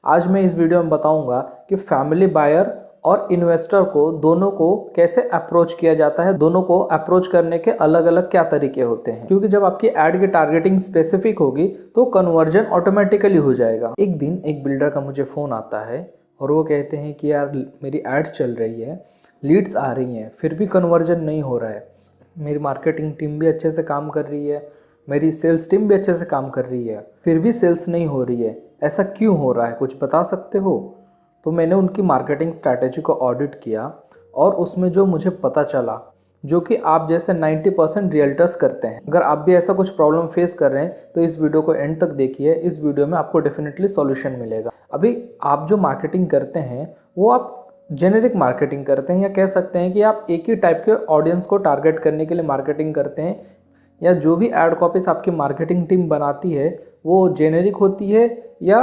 आज मैं इस वीडियो में बताऊंगा कि फैमिली बायर और इन्वेस्टर को दोनों को कैसे अप्रोच किया जाता है। दोनों को अप्रोच करने के अलग अलग क्या तरीके होते हैं, क्योंकि जब आपकी ऐड की टारगेटिंग स्पेसिफिक होगी तो कन्वर्जन ऑटोमेटिकली हो जाएगा। एक दिन एक बिल्डर का मुझे फ़ोन आता है और वो कहते हैं कि यार मेरी एड्स चल रही है, लीड्स आ रही हैं, फिर भी कन्वर्जन नहीं हो रहा है। मेरी मार्केटिंग टीम भी अच्छे से काम कर रही है, मेरी सेल्स टीम भी अच्छे से काम कर रही है, फिर भी सेल्स नहीं हो रही है। ऐसा क्यों हो रहा है, कुछ बता सकते हो? तो मैंने उनकी मार्केटिंग स्ट्रैटेजी को ऑडिट किया और उसमें जो मुझे पता चला, जो कि आप जैसे 90% रियल्टर्स करते हैं। अगर आप भी ऐसा कुछ प्रॉब्लम फेस कर रहे हैं तो इस वीडियो को एंड तक देखिए। इस वीडियो में आपको डेफिनेटली सॉल्यूशन मिलेगा। अभी आप जो मार्केटिंग करते हैं वो आप जेनेरिक मार्केटिंग करते हैं, या कह सकते हैं कि आप एक ही टाइप के ऑडियंस को टारगेट करने के लिए मार्केटिंग करते हैं, या जो भी एड कॉपीज आपकी मार्केटिंग टीम बनाती है वो जेनेरिक होती है या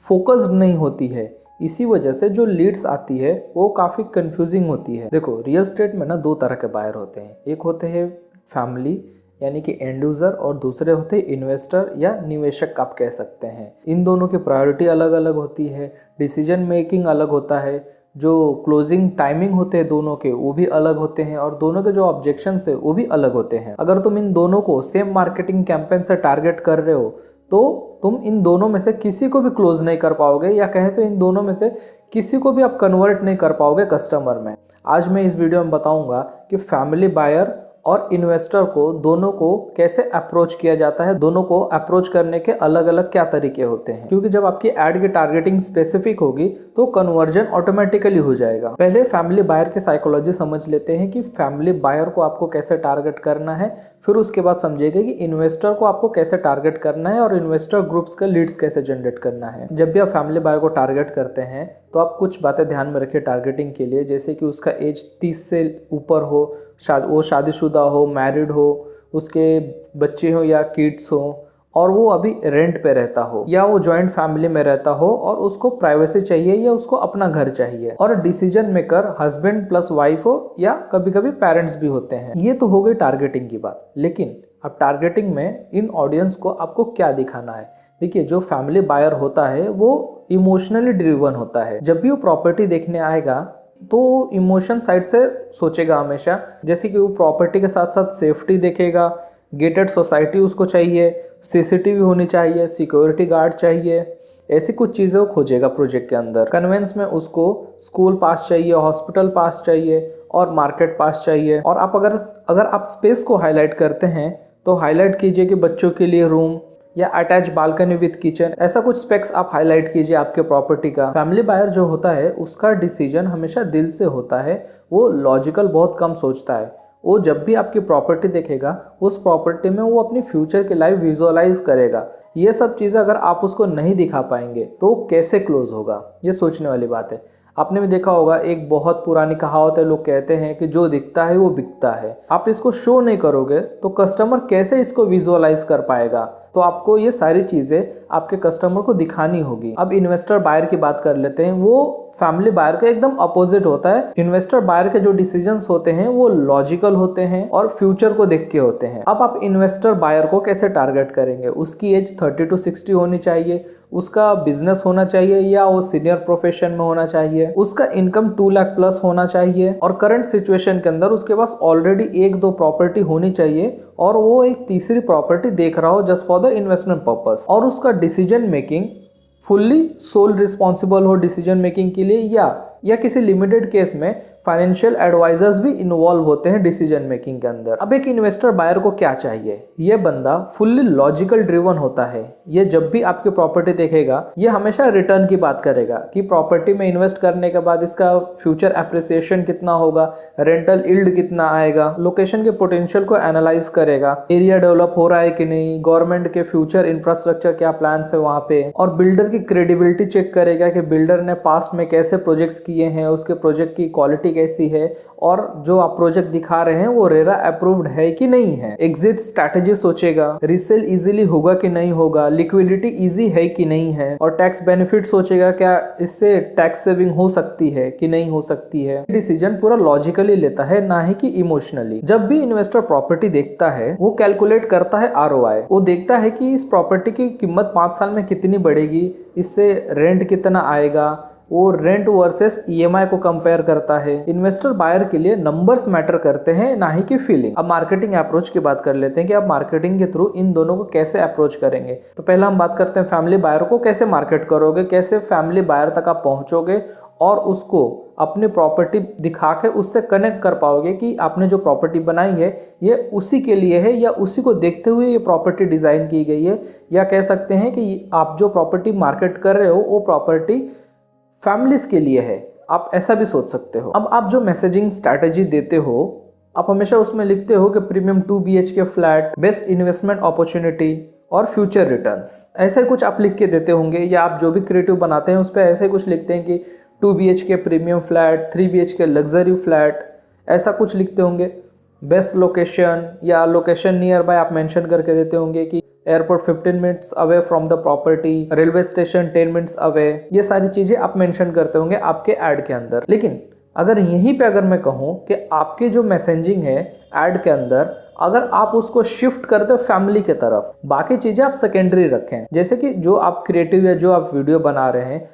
फोकस्ड नहीं होती है। इसी वजह से जो लीड्स आती है वो काफ़ी कंफ्यूजिंग होती है। देखो, रियल एस्टेट में ना दो तरह के बायर होते हैं। एक होते हैं फैमिली यानी कि एंड यूज़र, और दूसरे होते हैं इन्वेस्टर या निवेशक आप कह सकते हैं। इन दोनों की प्रायोरिटी अलग अलग होती है, डिसीजन मेकिंग अलग होता है, जो क्लोजिंग टाइमिंग होते हैं दोनों के वो भी अलग होते हैं, और दोनों के जो ऑब्जेक्शंस है वो भी अलग होते हैं। अगर तुम इन दोनों को सेम मार्केटिंग कैंपेन से टारगेट कर रहे हो तो तुम इन दोनों में से किसी को भी क्लोज नहीं कर पाओगे, या कहें तो इन दोनों में से किसी को भी आप कन्वर्ट नहीं कर पाओगे कस्टमर में। आज मैं इस वीडियो में बताऊंगा कि फैमिली बायर और इन्वेस्टर को दोनों को कैसे अप्रोच किया जाता है। दोनों को अप्रोच करने के अलग अलग क्या तरीके होते हैं, क्योंकि जब आपकी ऐड की टारगेटिंग स्पेसिफिक होगी तो कन्वर्जन ऑटोमेटिकली हो जाएगा। पहले फैमिली बायर की साइकोलॉजी समझ लेते हैं कि फैमिली बायर को आपको कैसे टारगेट करना है, फिर उसके बाद समझिएगा कि इन्वेस्टर को आपको कैसे टारगेट करना है और इन्वेस्टर ग्रुप्स के लीड्स कैसे जनरेट करना है। जब भी आप फैमिली बायर को टारगेट करते हैं तो आप कुछ बातें ध्यान में रखिए टारगेटिंग के लिए, जैसे कि उसका एज 30 से ऊपर हो, वो शादीशुदा हो, मैरिड हो, उसके बच्चे हो या किड्स हो, और वो अभी रेंट पे रहता हो या वो जॉइंट फैमिली में रहता हो और उसको प्राइवेसी चाहिए या उसको अपना घर चाहिए, और decision maker husband plus wife हो या कभी कभी पेरेंट्स भी होते हैं। ये तो हो गई टारगेटिंग की बात। लेकिन अब टारगेटिंग में इन ऑडियंस को आपको क्या दिखाना है? देखिए, जो फैमिली बायर होता है वो इमोशनली ड्रिवन होता है। जब भी वो प्रॉपर्टी देखने आएगा तो इमोशन साइड से सोचेगा हमेशा, जैसे कि वो प्रॉपर्टी के साथ साथ सेफ्टी देखेगा, गेटेड सोसाइटी उसको चाहिए, सीसीटीवी होनी चाहिए, सिक्योरिटी गार्ड चाहिए, ऐसी कुछ चीज़ें वो खोजेगा प्रोजेक्ट के अंदर। कन्वेंस में उसको स्कूल पास चाहिए, हॉस्पिटल पास चाहिए और मार्केट पास चाहिए। और आप अगर आप स्पेस को हाईलाइट करते हैं तो हाईलाइट कीजिए कि बच्चों के लिए रूम या अटैच बालकनी विद किचन, ऐसा कुछ स्पेक्स आप हाईलाइट कीजिए आपके प्रॉपर्टी का। फैमिली बायर जो होता है उसका डिसीजन हमेशा दिल से होता है, वो लॉजिकल बहुत कम सोचता है। वो जब भी आपकी प्रॉपर्टी देखेगा उस प्रॉपर्टी में वो अपनी फ्यूचर की लाइफ विजुअलाइज करेगा। ये सब चीज़ें अगर आप उसको नहीं दिखा पाएंगे तो कैसे क्लोज होगा, ये सोचने वाली बात है। आपने भी देखा होगा, एक बहुत पुरानी कहावत है, लोग कहते हैं कि जो दिखता है वो बिकता है। आप इसको शो नहीं करोगे तो कस्टमर कैसे इसको विजुअलाइज कर पाएगा? तो आपको ये सारी चीज़ें आपके कस्टमर को दिखानी होगी। अब इन्वेस्टर बायर की बात कर लेते हैं। वो फैमिली बायर का एकदम अपोजिट होता है। इन्वेस्टर बायर के जो डिसीजंस होते हैं वो लॉजिकल होते हैं और फ्यूचर को देख के होते हैं। अब आप इन्वेस्टर बायर को कैसे टारगेट करेंगे? उसकी एज 30 to 60 होनी चाहिए, उसका बिजनेस होना चाहिए या वो सीनियर प्रोफेशन में होना चाहिए, उसका इनकम 2 लाख प्लस होना चाहिए, और करंट सिचुएशन के अंदर उसके पास ऑलरेडी 1-2 प्रॉपर्टी होनी चाहिए और वो एक तीसरी प्रॉपर्टी देख रहा हो just for the investment purpose, और उसका decision making fully sole responsible हो डिसीजन मेकिंग के लिए, या किसी लिमिटेड केस में फाइनेंशियल एडवाइजर्स भी इन्वॉल्व होते हैं डिसीजन मेकिंग के अंदर। अब एक इन्वेस्टर बायर को क्या चाहिए? ये बंदा फुल्ली लॉजिकल ड्रिवन होता है। ये जब भी आपकी प्रॉपर्टी देखेगा ये हमेशा रिटर्न की बात करेगा कि प्रॉपर्टी में इन्वेस्ट करने के बाद इसका फ्यूचर एप्रिसिएशन कितना होगा, रेंटल यील्ड कितना आएगा, लोकेशन के पोटेंशियल को एनालाइज करेगा, एरिया डेवलप हो रहा है कि नहीं, गवर्नमेंट के फ्यूचर इंफ्रास्ट्रक्चर क्या प्लान्स है वहाँ पे, और बिल्डर की क्रेडिबिलिटी चेक करेगा कि बिल्डर ने पास्ट में कैसे प्रोजेक्ट्स किए हैं, उसके प्रोजेक्ट की क्वालिटी प्रॉपर्टी कैसी है और जो आप प्रोजेक्ट दिखा रहे हैं वो रेरा अप्रूव्ड है कि नहीं है। एग्जिट स्ट्रैटेजी सोचेगा, रीसेल इजीली होगा कि नहीं होगा, लिक्विडिटी इजी है कि नहीं है, और टैक्स बेनिफिट सोचेगा, क्या इससे टैक्स सेविंग हो सकती है कि नहीं हो सकती है। डिसीजन पूरा लॉजिकली लेता है, ना ही कि इमोशनली। जब भी इन्वेस्टर प्रॉपर्टी देखता है वो कैलकुलेट करता है ROI। वो देखता है कि इस प्रॉपर्टी की कीमत 5 साल में कितनी बढ़ेगी, इससे रेंट कितना आएगा, वो रेंट वर्सेस EMI को कंपेयर करता है। इन्वेस्टर बायर के लिए नंबर्स मैटर करते हैं, ना ही कि फीलिंग। अब मार्केटिंग अप्रोच की बात कर लेते हैं कि आप मार्केटिंग के थ्रू इन दोनों को कैसे अप्रोच करेंगे। तो पहला हम बात करते हैं फैमिली बायर को कैसे मार्केट करोगे, कैसे फैमिली बायर तक आप पहुंचोगे और उसको अपनी प्रॉपर्टी दिखा के उससे कनेक्ट कर पाओगे कि आपने जो प्रॉपर्टी बनाई है ये उसी के लिए है या उसी को देखते हुए ये प्रॉपर्टी डिज़ाइन की गई है, या कह सकते हैं कि आप जो प्रॉपर्टी मार्केट कर रहे हो वो प्रॉपर्टी फैमिलीज के लिए है। आप ऐसा भी सोच सकते हो। अब आप जो मैसेजिंग स्ट्रैटेजी देते हो आप हमेशा उसमें लिखते हो कि premium 2 BHK flat, best investment opportunity और फ्यूचर रिटर्न्स, ऐसे कुछ आप लिख के देते होंगे, या आप जो भी क्रिएटिव बनाते हैं उस पर ऐसे कुछ लिखते हैं कि 2 BHK premium flat, 3 BHK luxury flat, ऐसा कुछ लिखते होंगे। बेस्ट लोकेशन या लोकेशन नियर बाय आप मेंशन करके देते होंगे कि airport 15 minutes away from the property, railway station 10 minutes away, ये सारी चीज़ें आप मेंशन करते होंगे आपके ऐड के अंदर। लेकिन अगर यहीं पे अगर मैं कहूँ कि आपकी जो मैसेजिंग है ऐड के अंदर, अगर आप उसको शिफ्ट करते फैमिली के तरफ, बाकी चीज़ें आप सेकेंडरी रखें, जैसे कि जो आप क्रिएटिव या जो आप वीडियो बना रहे हैं,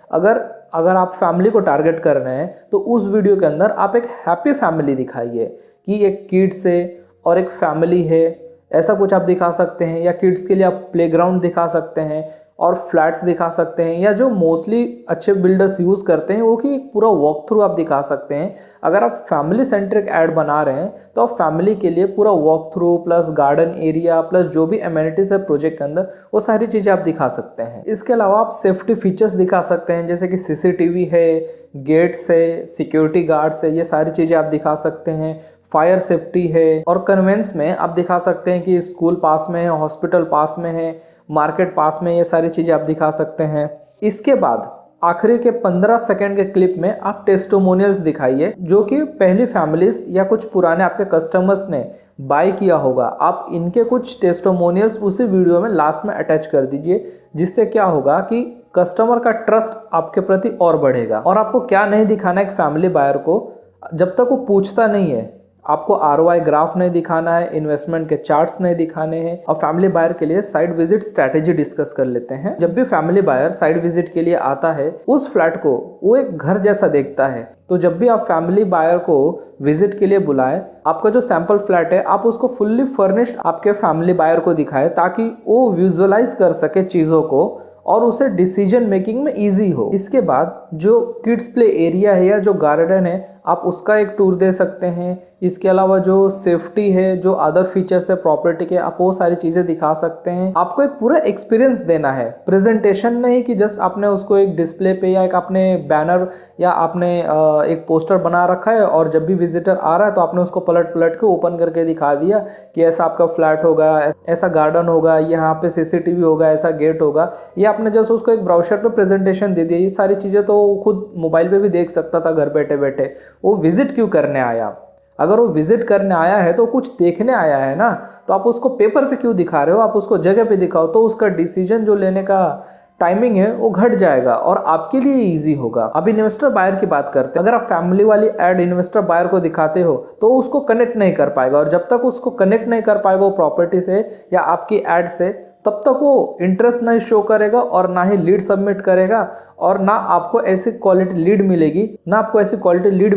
अगर आप फैमिली को टारगेट कर रहे हैं तो उस वीडियो के अंदर आप एक हैप्पी फैमिली दिखाइए कि एक किड्स है और एक फैमिली है, ऐसा कुछ आप दिखा सकते हैं। या किड्स के लिए आप प्लेग्राउंड दिखा सकते हैं और फ्लैट्स दिखा सकते हैं, या जो मोस्टली अच्छे बिल्डर्स यूज़ करते हैं वो कि एक पूरा वॉक थ्रू आप दिखा सकते हैं। अगर आप फैमिली सेंट्रिक ऐड बना रहे हैं तो आप फैमिली के लिए पूरा walk through plus garden area plus जो भी एमिनिटीज है प्रोजेक्ट के अंदर वो सारी चीज़ें आप दिखा सकते हैं। इसके अलावा आप सेफ्टी फीचर्स दिखा सकते हैं, जैसे कि CCTV है, गेट्स है, सिक्योरिटी गार्ड्स है, ये सारी चीज़ें आप दिखा सकते हैं। फायर सेफ्टी है, और कन्वेंस में आप दिखा सकते हैं कि स्कूल पास में है, हॉस्पिटल पास में है, मार्केट पास में, ये सारी चीज़ें आप दिखा सकते हैं। इसके बाद आखिरी के 15 सेकंड के क्लिप में आप टेस्टिमोनियल्स दिखाइए जो कि पहली फैमिलीज या कुछ पुराने आपके कस्टमर्स ने बाय किया होगा। आप इनके कुछ टेस्टिमोनियल्स उसी वीडियो में लास्ट में अटैच कर दीजिए, जिससे क्या होगा कि कस्टमर का ट्रस्ट आपके प्रति और बढ़ेगा। और आपको क्या नहीं दिखाना है एक फैमिली बायर को, जब तक वो पूछता नहीं है आपको ROI ग्राफ नहीं दिखाना है, इन्वेस्टमेंट के चार्ट्स नहीं दिखाने हैं। और फैमिली बायर के लिए साइट विजिट स्ट्रैटेजी डिस्कस कर लेते हैं। जब भी फैमिली बायर साइट विजिट के लिए आता है उस फ्लैट को वो एक घर जैसा देखता है। तो जब भी आप फैमिली बायर को विजिट के लिए बुलाएं, आपका जो सैंपल फ्लैट है आप उसको फुल्ली फर्निश्ड आपके फैमिली बायर को दिखाएं, ताकि वो विजुअलाइज कर सके चीज़ों को और उसे डिसीजन मेकिंग में इजी हो। इसके बाद जो किड्स प्ले एरिया है या जो गार्डन है आप उसका एक टूर दे सकते हैं। इसके अलावा जो सेफ्टी है, जो अदर फीचर्स है प्रॉपर्टी के, आप वो सारी चीज़ें दिखा सकते हैं। आपको एक पूरा एक्सपीरियंस देना है, प्रेजेंटेशन नहीं कि जस्ट आपने उसको एक डिस्प्ले पे या एक आपने बैनर या आपने एक पोस्टर बना रखा है और जब भी विजिटर आ रहा है तो आपने उसको पलट पलट के ओपन करके दिखा दिया कि ऐसा आपका फ्लैट होगा, ऐसा गार्डन होगा, यहाँ पे CCTV होगा, ऐसा गेट होगा। ये आपने जस्ट उसको एक ब्राउशर पे प्रेजेंटेशन दे दिया। ये सारी चीज़ें तो खुद मोबाइल पे भी देख सकता था घर बैठे बैठे। वो विजिट क्यों करने आया? अगर वो विजिट करने आया है तो कुछ देखने आया है ना, तो आप उसको पेपर पे क्यों दिखा रहे हो? आप उसको जगह पे दिखाओ, तो उसका डिसीजन जो लेने का टाइमिंग है वो घट जाएगा और आपके लिए इजी होगा। अब इन्वेस्टर बायर की बात करते हैं। अगर आप फैमिली वाली एड इन्वेस्टर बायर को दिखाते हो तो उसको कनेक्ट नहीं कर पाएगा, और जब तक उसको कनेक्ट नहीं कर पाएगा वो प्रॉपर्टी से या आपकी एड से, तब तक वो इंटरेस्ट नहीं शो करेगा और ना ही लीड सबमिट करेगा, और ना आपको ऐसी क्वालिटी लीड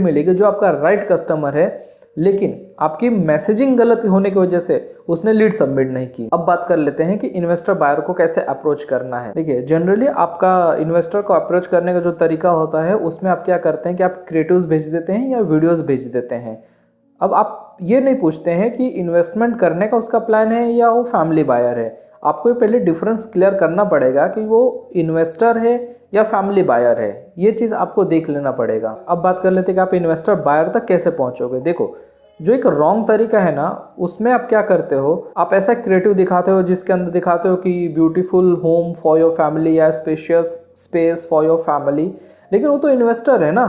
मिलेगी जो आपका राइट कस्टमर है, लेकिन आपकी मैसेजिंग गलत होने की वजह से उसने लीड सबमिट नहीं की। अब बात कर लेते हैं कि इन्वेस्टर बायर को कैसे अप्रोच करना है। देखिए, जनरली आपका इन्वेस्टर को अप्रोच करने का जो तरीका होता है उसमें आप क्या करते हैं कि आप क्रिएटिव्स भेज देते हैं या वीडियोस भेज देते हैं। अब आप ये नहीं पूछते हैं कि इन्वेस्टमेंट करने का उसका प्लान है या वो फैमिली बायर है। आपको ये पहले डिफरेंस क्लियर करना पड़ेगा कि वो इन्वेस्टर है या फैमिली बायर है, ये चीज़ आपको देख लेना पड़ेगा। अब बात कर लेते हैं कि आप इन्वेस्टर बायर तक कैसे पहुंचोगे। देखो, जो एक रॉन्ग तरीका है ना, उसमें आप क्या करते हो, आप ऐसा क्रिएटिव दिखाते हो जिसके अंदर दिखाते हो कि beautiful home for your family या spacious space for your family, लेकिन वो तो इन्वेस्टर है ना,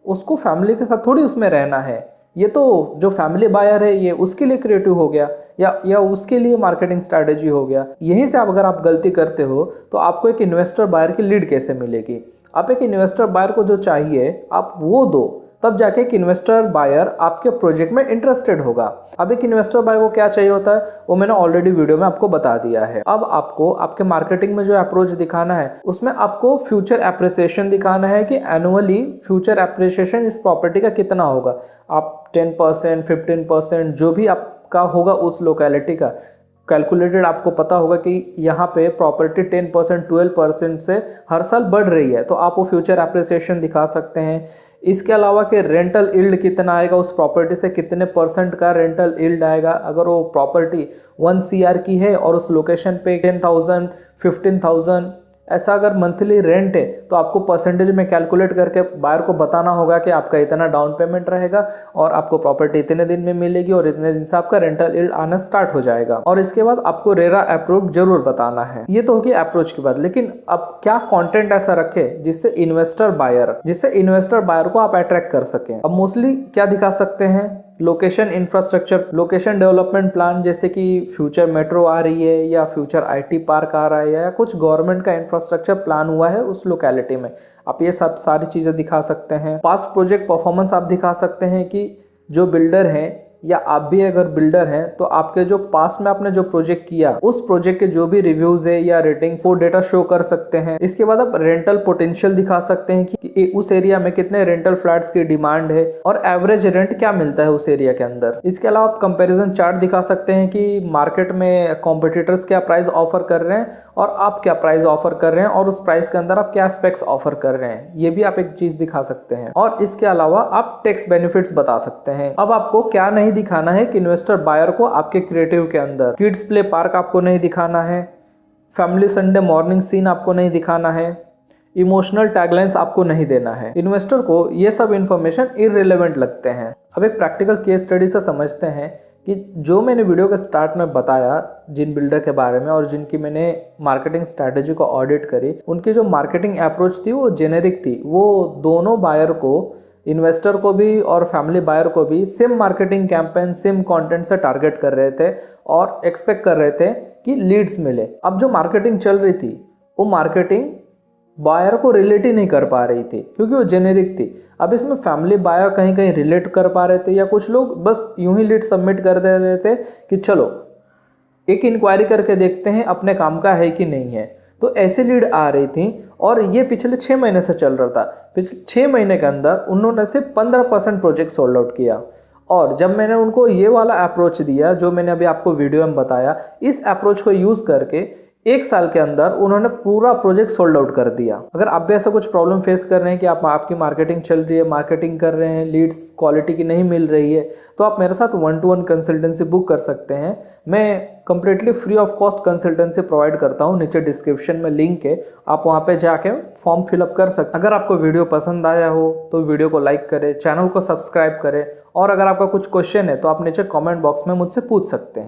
उसको फैमिली के साथ थोड़ी उसमें रहना है। ये तो जो फैमिली बायर है ये उसके लिए क्रिएटिव हो गया या उसके लिए मार्केटिंग स्ट्रैटेजी हो गया। यहीं से अगर आप गलती करते हो तो आपको एक इन्वेस्टर बायर की लीड कैसे मिलेगी। आप एक इन्वेस्टर बायर को जो चाहिए आप वो दो, तब जाके एक इन्वेस्टर बायर आपके प्रोजेक्ट में इंटरेस्टेड होगा। अब एक इन्वेस्टर बायर को क्या चाहिए होता है वो मैंने ऑलरेडी वीडियो में आपको बता दिया है। अब आपको आपके मार्केटिंग में जो अप्रोच दिखाना है उसमें आपको फ्यूचर एप्रिसिएशन दिखाना है कि एनुअली फ्यूचर एप्रिसिएशन इस प्रॉपर्टी का कितना होगा। आप 10%, 15% जो भी आपका होगा उस लोकेलिटी का कैलकुलेटेड आपको पता होगा कि यहाँ पे प्रॉपर्टी 10%, 12% से हर साल बढ़ रही है, तो आप वो फ्यूचर एप्रिसिएशन दिखा सकते हैं। इसके अलावा कि रेंटल यील्ड कितना आएगा, उस प्रॉपर्टी से कितने % का रेंटल यील्ड आएगा। अगर वो प्रॉपर्टी 1 CR की है और उस लोकेशन पे 10,000, 15,000 ऐसा अगर मंथली रेंट है तो आपको परसेंटेज में कैलकुलेट करके बायर को बताना होगा कि आपका इतना डाउन पेमेंट रहेगा और आपको प्रॉपर्टी इतने दिन में मिलेगी और इतने दिन से आपका रेंटल यील्ड आना स्टार्ट हो जाएगा। और इसके बाद आपको रेरा अप्रूव जरूर बताना है। ये तो होगी अप्रोच की बात, लेकिन अब क्या कंटेंट ऐसा रखे जिससे इन्वेस्टर बायर को आप अट्रैक्ट कर सकें। अब मोस्टली क्या दिखा सकते हैं, location infrastructure, location development plan, जैसे कि फ्यूचर मेट्रो आ रही है या फ्यूचर IT पार्क आ रहा है या कुछ गवर्नमेंट का इंफ्रास्ट्रक्चर प्लान हुआ है उस लोकेलिटी में, आप ये सब सारी चीज़ें दिखा सकते हैं। पास्ट प्रोजेक्ट परफॉर्मेंस आप दिखा सकते हैं कि जो बिल्डर हैं या आप भी अगर बिल्डर हैं तो आपके जो पास्ट में आपने जो प्रोजेक्ट किया उस प्रोजेक्ट के जो भी रिव्यूज है या रेटिंग्स वो डेटा शो कर सकते हैं। इसके बाद आप रेंटल पोटेंशियल दिखा सकते हैं कि उस एरिया में कितने रेंटल फ्लैट्स की डिमांड है और एवरेज रेंट क्या मिलता है उस एरिया के अंदर। इसके अलावा आप कंपैरिजन चार्ट दिखा सकते हैं कि मार्केट में कॉम्पिटिटर्स क्या प्राइस ऑफर कर रहे हैं और आप क्या प्राइस ऑफर कर रहे हैं और उस प्राइस के अंदर आप क्या स्पेक्स ऑफर कर रहे हैं, ये भी आप एक चीज दिखा सकते हैं। और इसके अलावा आप टैक्स बेनिफिट्स बता सकते हैं। अब आपको क्या नहीं दिखाना है कि इन्वेस्टर बायर को आपके क्रिएटिव के अंदर किड्स प्ले पार्क आपको नहीं दिखाना है, फैमिली संडे मॉर्निंग सीन आपको नहीं दिखाना है, इमोशनल टैगलाइंस आपको नहीं देना है। इन्वेस्टर को ये सब इंफॉर्मेशन इररिलेवेंट लगते हैं। अब एक प्रैक्टिकल केस स्टडी से समझते हैं कि जो मैंने वीडियो के स्टार्ट में बताया जिन बिल्डर के बारे में और जिनकी मैंने मार्केटिंग स्ट्रैटेजी को ऑडिट करी, उनकी जो मार्केटिंग अप्रोच थी वो जेनेरिक थी। वो दोनों बायर को, इन्वेस्टर को भी और फैमिली बायर को भी same marketing campaign, same content से टारगेट कर रहे थे और एक्सपेक्ट कर रहे थे कि लीड्स मिले। अब जो मार्केटिंग चल रही थी वो मार्केटिंग बायर को रिलेट ही नहीं कर पा रही थी क्योंकि वो जेनेरिक थी। अब इसमें फैमिली बायर कहीं कहीं रिलेट कर पा रहे थे या कुछ लोग बस यूं ही लीड सबमिट कर दे रहे थे कि चलो एक इंक्वायरी करके देखते हैं अपने काम का है कि नहीं है। तो ऐसी लीड आ रही थी और ये पिछले 6 महीने से चल रहा था। पिछले 6 महीने के अंदर उन्होंने सिर्फ 15% प्रोजेक्ट सोल्ड आउट किया। और जब मैंने उनको ये वाला अप्रोच दिया जो मैंने अभी आपको वीडियो में बताया, इस अप्रोच को यूज़ करके 1 साल के अंदर उन्होंने पूरा प्रोजेक्ट सोल्ड आउट कर दिया। अगर आप भी ऐसा कुछ प्रॉब्लम फेस कर रहे हैं कि आपकी मार्केटिंग चल रही है, मार्केटिंग कर रहे हैं, लीड्स क्वालिटी की नहीं मिल रही है, तो आप मेरे साथ 1-to-1 कंसल्टेंसी बुक कर सकते हैं। मैं completely free of cost consultancy provide करता हूँ। नीचे डिस्क्रिप्शन में लिंक है, आप वहाँ पे जाके फॉर्म फिलअप कर सकते हैं। अगर आपको वीडियो पसंद आया हो तो वीडियो को लाइक करें, चैनल को सब्सक्राइब करें और अगर आपका कुछ क्वेश्चन है तो आप नीचे कमेंट बॉक्स में मुझसे पूछ सकते हैं।